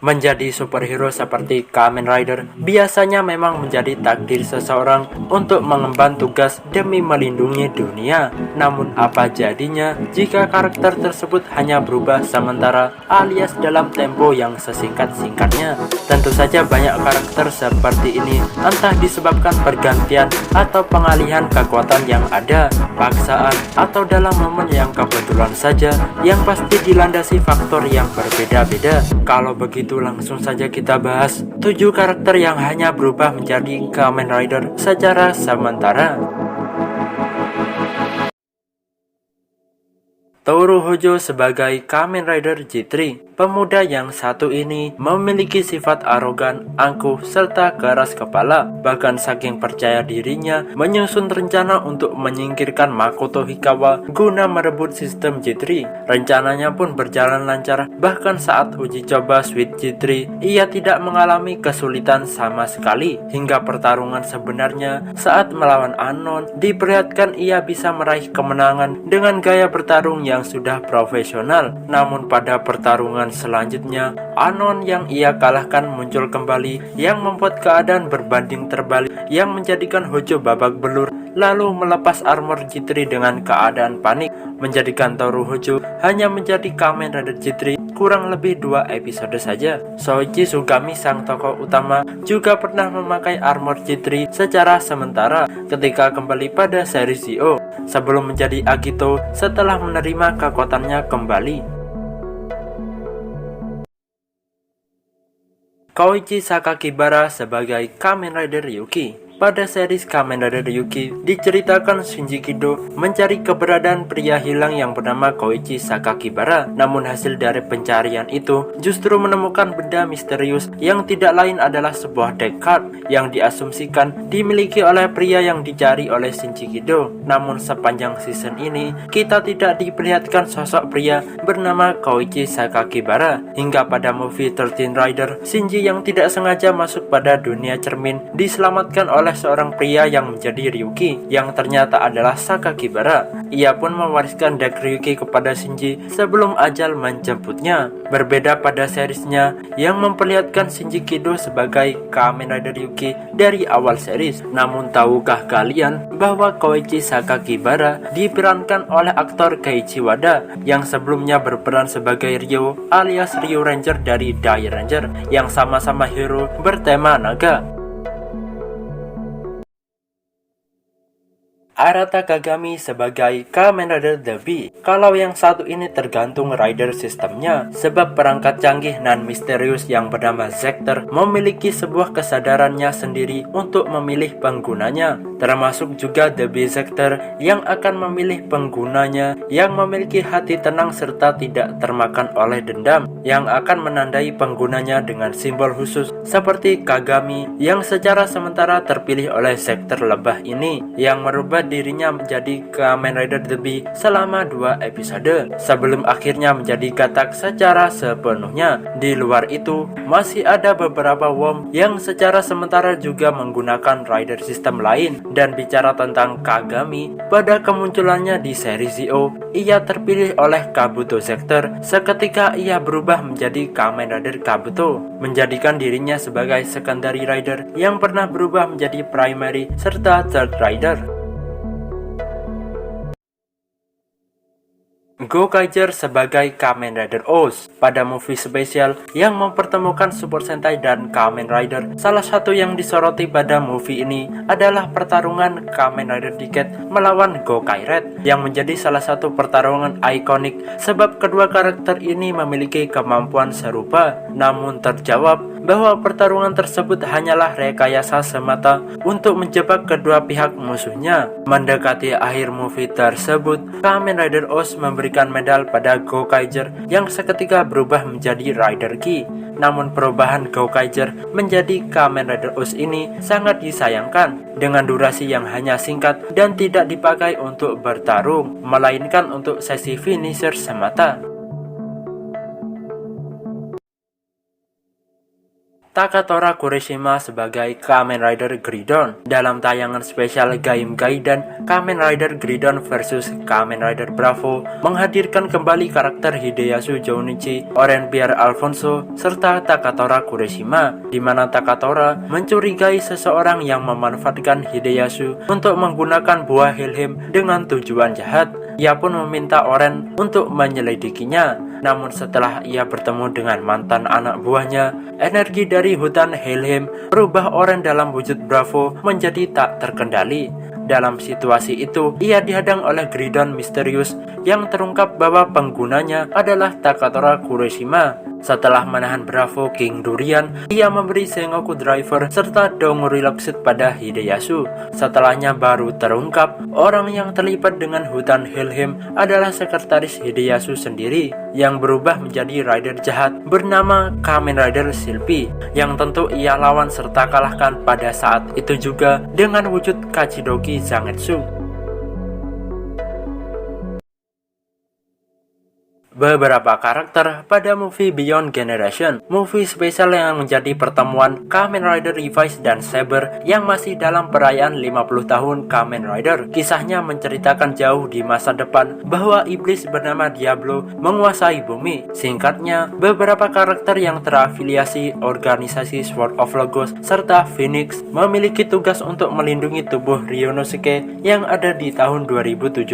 Menjadi superhero seperti Kamen Rider biasanya memang menjadi takdir seseorang untuk mengemban tugas demi melindungi dunia. Namun apa jadinya jika karakter tersebut hanya berubah sementara alias dalam tempo yang sesingkat-singkatnya? Tentu saja banyak karakter seperti ini, entah disebabkan pergantian atau pengalihan kekuatan yang ada, paksaan, atau dalam momen yang kebetulan saja, yang pasti dilandasi faktor yang berbeda-beda. Kalau begitu langsung saja kita bahas 7 karakter yang hanya berubah menjadi Kamen Rider secara sementara. Toru Hojo sebagai Kamen Rider J3. Pemuda yang satu ini memiliki sifat arogan, angkuh, serta keras kepala. Bahkan saking percaya dirinya, menyusun rencana untuk menyingkirkan Makoto Hikawa guna merebut sistem J3. Rencananya pun berjalan lancar, bahkan saat uji coba Sweet J3, ia tidak mengalami kesulitan sama sekali. Hingga pertarungan sebenarnya saat melawan Anon, diperlihatkan ia bisa meraih kemenangan dengan gaya bertarung yang sudah profesional. Namun pada pertarungan selanjutnya, Anon yang ia kalahkan muncul kembali, yang membuat keadaan berbanding terbalik, yang menjadikan Hojo babak belur, lalu melepas armor J3 dengan keadaan panik, menjadikan Toru Hojo hanya menjadi Kamen Rider J3 kurang lebih 2 episode saja. Soichi Sugami, sang tokoh utama, juga pernah memakai armor J3 secara sementara ketika kembali pada seri Zio, sebelum menjadi Agito setelah menerima kekuatannya kembali. Koichi Sakakibara sebagai Kamen Rider Yuki. Pada series Kamen Rider Yuki, diceritakan Shinji Kido mencari keberadaan pria hilang yang bernama Koichi Sakakibara. Namun hasil dari pencarian itu justru menemukan benda misterius yang tidak lain adalah sebuah deck card yang diasumsikan dimiliki oleh pria yang dicari oleh Shinji Kido. Namun sepanjang season ini, kita tidak diperlihatkan sosok pria bernama Koichi Sakakibara. Hingga pada movie 13 Rider, Shinji yang tidak sengaja masuk pada dunia cermin diselamatkan oleh seorang pria yang menjadi Ryuki, yang ternyata adalah Sakakibara. Ia pun mewariskan deck Ryuki kepada Shinji sebelum ajal menjemputnya. Berbeda pada seriesnya yang memperlihatkan Shinji Kido sebagai Kamen Rider Yuki dari awal series. Namun tahukah kalian bahwa Koichi Sakakibara diperankan oleh aktor Keiichi Wada yang sebelumnya berperan sebagai Ryo alias Ryo Ranger dari Die Ranger, yang sama-sama hero bertema naga. Arata Kagami sebagai Kamen Rider The Bee. Kalau yang satu ini tergantung rider sistemnya, sebab perangkat canggih nan misterius yang bernama Zector memiliki sebuah kesadarannya sendiri untuk memilih penggunanya, termasuk juga The Bee Zector yang akan memilih penggunanya yang memiliki hati tenang serta tidak termakan oleh dendam, yang akan menandai penggunanya dengan simbol khusus seperti Kagami yang secara sementara terpilih oleh Zector lebah ini, yang merubah dirinya menjadi Kamen Rider The Bee selama 2 episode sebelum akhirnya menjadi Gatak secara sepenuhnya. Di luar itu, masih ada beberapa worm yang secara sementara juga menggunakan rider sistem lain. Dan bicara tentang Kagami, pada kemunculannya di seri Zio, ia terpilih oleh Kabuto Zector seketika ia berubah menjadi Kamen Rider Kabuto, menjadikan dirinya sebagai secondary rider yang pernah berubah menjadi primary serta third rider. Gokaiger sebagai Kamen Rider Oz. Pada movie spesial yang mempertemukan Super Sentai dan Kamen Rider, salah satu yang disoroti pada movie ini adalah pertarungan Kamen Rider Decade melawan Gokaired, yang menjadi salah satu pertarungan ikonik sebab kedua karakter ini memiliki kemampuan serupa. Namun terjawab bahwa pertarungan tersebut hanyalah rekayasa semata untuk menjebak kedua pihak musuhnya. Mendekati akhir movie tersebut, Kamen Rider Oz memberikan medal pada Gokaiger yang seketika berubah menjadi Rider Ki. Namun perubahan Gokaiger menjadi Kamen Rider Oz ini sangat disayangkan, dengan durasi yang hanya singkat dan tidak dipakai untuk bertarung, melainkan untuk sesi finisher semata. Takatora Kurashima sebagai Kamen Rider Gridon. Dalam tayangan spesial Gaim Gaiden, Kamen Rider Gridon versus Kamen Rider Bravo menghadirkan kembali karakter Hideyasu Jounichi, Oren Pierre Alfonso, serta Takatora Kurashima, di mana Takatora mencurigai seseorang yang memanfaatkan Hideyasu untuk menggunakan buah Helheim dengan tujuan jahat. Ia pun meminta Oren untuk menyelidikinya. Namun setelah ia bertemu dengan mantan anak buahnya, energi dari hutan Helheim berubah Oren dalam wujud Bravo menjadi tak terkendali. Dalam situasi itu, ia dihadang oleh Gridon misterius yang terungkap bahwa penggunanya adalah Takatora Kurashima. Setelah menahan Bravo King Durian, ia memberi Sengoku Driver serta Donguri Lockset pada Hideyasu. Setelahnya baru terungkap, orang yang terlibat dengan hutan Helheim adalah sekretaris Hideyasu sendiri, yang berubah menjadi rider jahat bernama Kamen Rider Sylvie, yang tentu ia lawan serta kalahkan pada saat itu juga dengan wujud Kachidoki Zangetsu. Beberapa karakter pada movie Beyond Generation, movie spesial yang menjadi pertemuan Kamen Rider Revice dan Saber yang masih dalam perayaan 50 tahun Kamen Rider. Kisahnya menceritakan jauh di masa depan bahwa iblis bernama Diablo menguasai bumi. Singkatnya, beberapa karakter yang terafiliasi organisasi Sword of Logos serta Phoenix memiliki tugas untuk melindungi tubuh Ryonosuke yang ada di tahun 2071.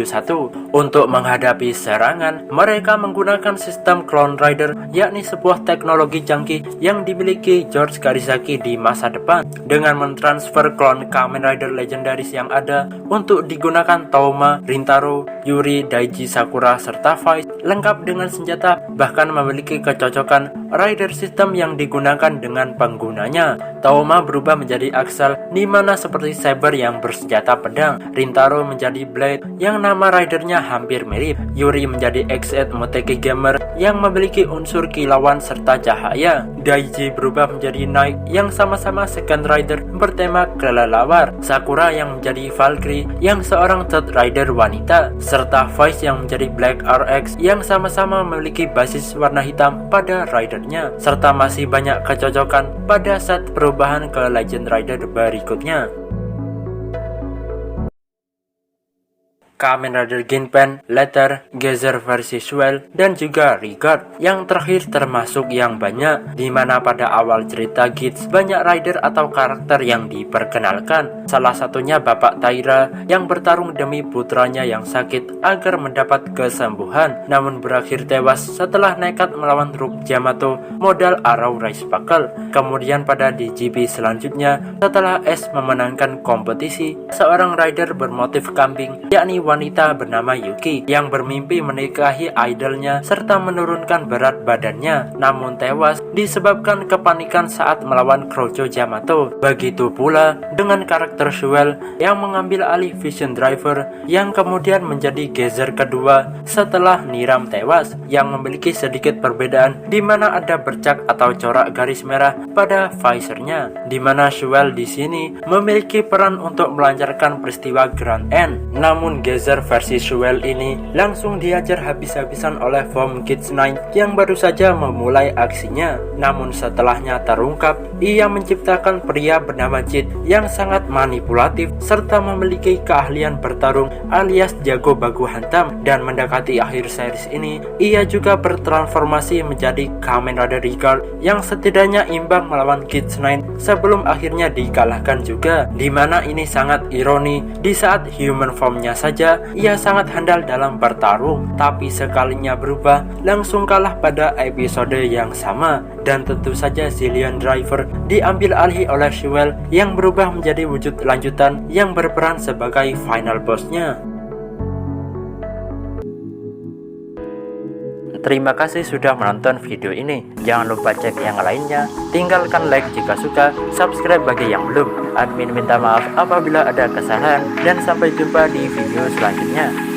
Untuk menghadapi serangan, mereka menggunakan sistem Clone Rider, yakni sebuah teknologi canggih yang dimiliki George Karisaki di masa depan, dengan mentransfer klon Kamen Rider legendaris yang ada untuk digunakan Touma, Rintaro, Yuri, Daiji Sakura, serta Vice, lengkap dengan senjata, bahkan memiliki kecocokan Rider System yang digunakan dengan penggunanya. Touma berubah menjadi Axel, di mana seperti Saber yang bersenjata pedang, Rintaro menjadi Blade yang nama ridernya hampir mirip, Yuri menjadi X8 Moteki Gamer yang memiliki unsur kilauan serta cahaya, Daiji berubah menjadi Knight yang sama-sama Second Rider bertema kelelawar, Sakura yang menjadi Valkyrie yang seorang Third Rider wanita, serta Vice yang menjadi Black RX yang sama-sama memiliki basis warna hitam pada ridernya, serta masih banyak kecocokan pada set perubahan ke Legend Rider berikutnya. Kamen Rider Ginpen, Letter, Gezer versi Swell, dan juga Regard. Yang terakhir termasuk yang banyak, di mana pada awal cerita Gits banyak rider atau karakter yang diperkenalkan. Salah satunya Bapak Taira yang bertarung demi putranya yang sakit agar mendapat kesembuhan, namun berakhir tewas setelah nekat melawan truk Yamato modal Arrow Rise Buckle. Kemudian pada DGP selanjutnya, setelah S memenangkan kompetisi, seorang rider bermotif kambing, yakni wanita bernama Yuki yang bermimpi menikahi idolnya serta menurunkan berat badannya, namun tewas disebabkan kepanikan saat melawan Krocho Yamato. Begitu pula dengan karakter Shuel yang mengambil alih Vision Driver yang kemudian menjadi Gezer kedua setelah Niram tewas, yang memiliki sedikit perbedaan di mana ada bercak atau corak garis merah pada visornya, di mana Shuel di sini memiliki peran untuk melancarkan peristiwa Grand End. Namun Gezer versi Shuel ini langsung diajar habis-habisan oleh Vom Kids 9 yang baru saja memulai aksinya. Namun setelahnya terungkap, ia menciptakan pria bernama Jit yang sangat manipulatif serta memiliki keahlian bertarung alias jago baku hantam. Dan mendekati akhir series ini, ia juga bertransformasi menjadi Kamen Rider Regard yang setidaknya imbang melawan Kids 9 sebelum akhirnya dikalahkan juga, dimana ini sangat ironi di saat human formnya saja ia sangat handal dalam bertarung, tapi sekalinya berubah langsung kalah pada episode yang sama. Dan tentu saja Zillion Driver diambil alih oleh Shuel yang berubah menjadi wujud lanjutan yang berperan sebagai final bossnya. Terima kasih sudah menonton video ini. Jangan lupa cek yang lainnya. Tinggalkan like jika suka, subscribe bagi yang belum. Admin minta maaf apabila ada kesalahan, dan sampai jumpa di video selanjutnya.